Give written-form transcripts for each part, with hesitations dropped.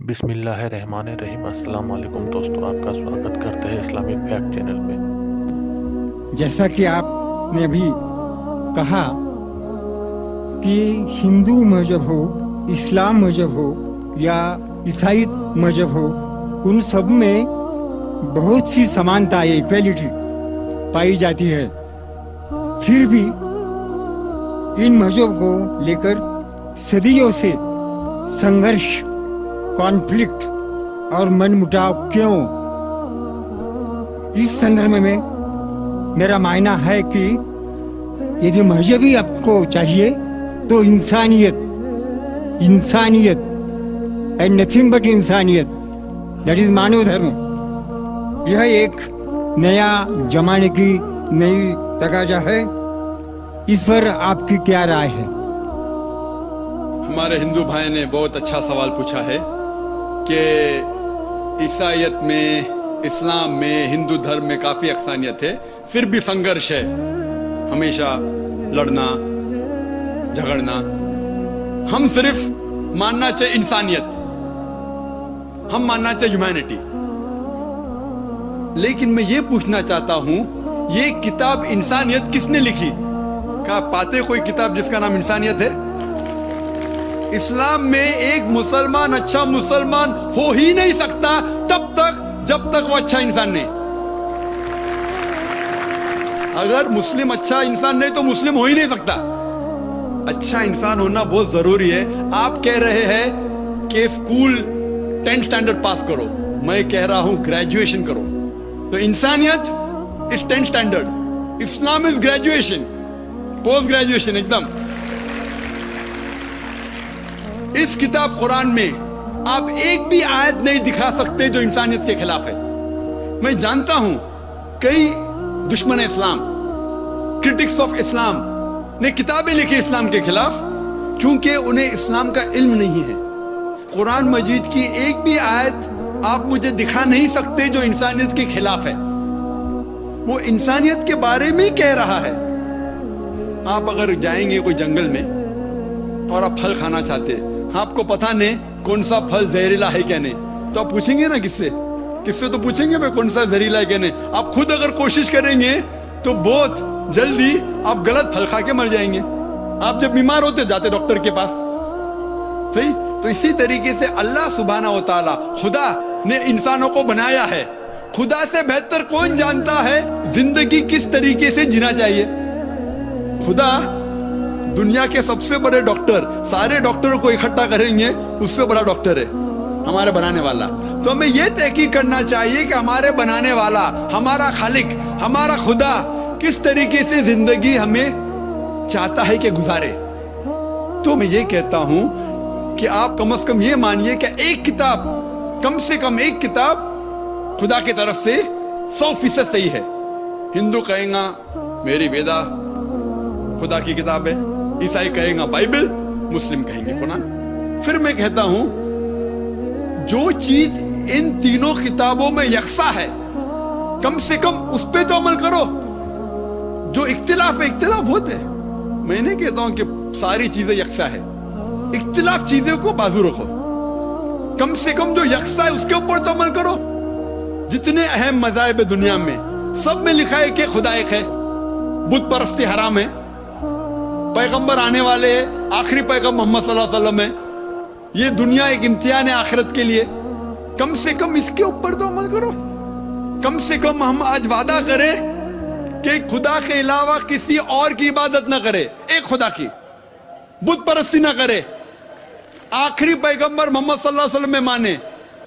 बिस्मिल्लाहिर्रहमानिर्रहीम। अस्सलाम वालेकुम दोस्तों, आपका स्वागत करते हैं इस्लामिक फैक्ट चैनल में। जैसा कि आपने अभी कहा कि हिंदू मजहब हो, इस्लाम मजहब हो या ईसाई मजहब हो, उन सब में बहुत सी समानता इक्वलिटी पाई जाती है। फिर भी इन मजहब को लेकर सदियों से संघर्ष, कॉन्फ्लिक्ट और मनमुटाव क्यों? इस संदर्भ में मेरा मानना है कि यदि मजहब ही आपको चाहिए तो इंसानियत एंड नथिंग बट इंसानियत, दैट इज मानव धर्म, यह एक नया जमाने की नई तकाजा है। इस पर आपकी क्या राय है? हमारे हिंदू भाई ने बहुत अच्छा सवाल पूछा है कि ईसाईयत में, इस्लाम में, हिंदू धर्म में काफी अक्सानियत है, फिर भी संघर्ष है, हमेशा लड़ना झगड़ना। हम सिर्फ मानना चाहिए इंसानियत, हम मानना चाहिए ह्यूमैनिटी। लेकिन मैं ये पूछना चाहता हूं, ये किताब इंसानियत किसने लिखी? क्या पाते कोई किताब जिसका नाम इंसानियत है? इस्लाम में एक मुसलमान अच्छा मुसलमान हो ही नहीं सकता तब तक जब तक वो अच्छा इंसान नहीं। अगर मुस्लिम अच्छा इंसान नहीं तो मुस्लिम हो ही नहीं सकता। अच्छा इंसान होना बहुत जरूरी है। आप कह रहे हैं कि स्कूल 10th स्टैंडर्ड पास करो, मैं कह रहा हूं ग्रेजुएशन करो। तो इंसानियत is 10th standard, Islam is graduation, post graduation एकदम। इस किताब कुरान में आप एक भी आयत नहीं दिखा सकते जो इंसानियत के खिलाफ है। मैं जानता हूं कई दुश्मन इस्लाम, क्रिटिक्स ऑफ इस्लाम ने किताबें लिखी इस्लाम के खिलाफ, क्योंकि उन्हें इस्लाम का इल्म नहीं है। कुरान मजीद की एक भी आयत आप मुझे दिखा नहीं सकते जो इंसानियत के खिलाफ है। वो इंसानियत के बारे में ही कह रहा है। आप अगर जाएंगे कोई जंगल में और आप फल खाना चाहते, आपको पता नहीं कौन सा फल जहरीला है क्या नहीं, तो आप पूछेंगे ना किससे तो पूछेंगे भाई कौन सा जहरीला है क्या नहीं। आप खुद अगर कोशिश करेंगे तो बहुत जल्दी आप गलत फल खा के मर जाएंगे। आप जब बीमार होते जाते डॉक्टर के पास, सही? तो इसी तरीके से अल्लाह सुब्हाना व तआला, खुदा ने इंसानों को बनाया है। खुदा से बेहतर कौन जानता है जिंदगी किस तरीके से जीना चाहिए? खुदा दुनिया के सबसे बड़े डॉक्टर, सारे डॉक्टरों को इकट्ठा करेंगे, उससे बड़ा डॉक्टर है हमारे बनाने वाला। तो हमें यह तहकीक करना चाहिए कि हमारे बनाने वाला, हमारा खालिक, हमारा खुदा किस तरीके से जिंदगी हमें चाहता है कि गुजारे। तो मैं ये कहता हूं कि आप कम से कम ये मानिए कि एक किताब, कम से कम एक किताब खुदा की तरफ से 100% सही है। हिंदू कहेगा मेरी वेदा खुदा की किताब है, ईसाई कहेगा बाइबल, मुस्लिम कहेंगे कुरान। फिर मैं कहता हूं जो चीज इन तीनों किताबों में यकसा है, कम से कम उस पे तो अमल करो। जो इख्तिलाफ है, इख्तिलाफ होते हैं, मैं नहीं कहता हूं कि सारी चीजें यकसा है, इख्तिलाफ चीजों को बाजू रखो, कम से कम जो यकसा है उसके ऊपर तो अमल करो। जितने अहम मज़ाहिब है दुनिया में, सब में लिखा है कि खुदा एक है, बुत परस्ती हराम है, पैगंबर आने वाले हैं, आखिरी पैगंबर मोहम्मद सल्लल्लाहु अलैहि वसल्लम है, ये दुनिया एक इम्तिहान है आखिरत के लिए। कम से कम इसके ऊपर तो अमल करो। कम से कम हम आज वादा करें कि खुदा के अलावा किसी और की इबादत ना करे, एक खुदा की, बुत परस्ती ना करे, आखिरी पैगंबर मोहम्मद सल्लल्लाहु अलैहि वसल्लम में माने।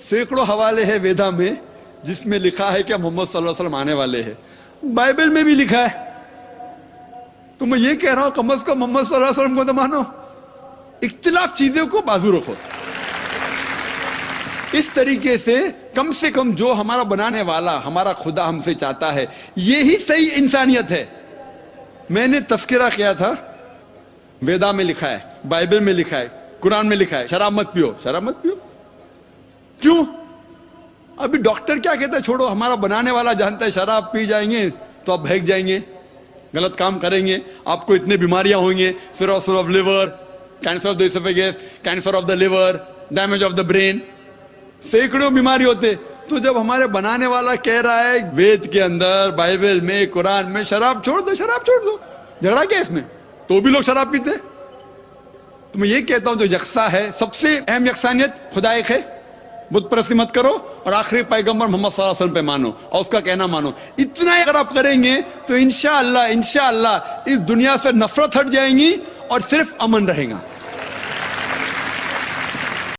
सैकड़ों हवाले हैं वेदा में जिसमें लिखा है कि मोहम्मद सल्लल्लाहु अलैहि वसल्लम आने वाले हैं। बाइबल में भी लिखा है। तो मैं ये कह रहा हूं कम से कम मोहम्मद सल्लल्लाहु अलैहि वसल्लम को तो मानो, इख्तिलाफ चीजों को बाजू रखो। इस तरीके से कम जो हमारा बनाने वाला, हमारा खुदा हमसे चाहता है, यही सही इंसानियत है। मैंने तस्करा किया था, वेदा में लिखा है, बाइबल में लिखा है, कुरान में लिखा है शराब मत पियो, शराब मत पियो। क्यों? अभी डॉक्टर क्या कहता है? छोड़ो, हमारा बनाने वाला जानता है शराब पी जाएंगे तो आप बहक जाएंगे, गलत काम करेंगे, आपको इतने बीमारियां होंगे, cirrhosis of liver, cancer of the oesophagus, cancer of the liver, damage of the brain. सैकड़ों बीमारी होते। तो जब हमारे बनाने वाला कह रहा है वेद के अंदर, बाइबल में, कुरान में, शराब छोड़ दो, शराब छोड़ दो, झगड़ा क्या इसमें? तो भी लोग शराब पीते। तो मैं ये कहता हूं जो यकसा है, सबसे अहम यकसानियत खुदा एक है, बुत परस्ती मत करो, और आखिरी पैगंबर मोहम्मद सल्लल्लाहु अलैहि वसल्लम पे मानो और उसका कहना मानो। इतना अगर आप करेंगे तो इंशाअल्लाह इंशाअल्लाह इस दुनिया से नफरत हट जाएंगी और सिर्फ अमन रहेगा।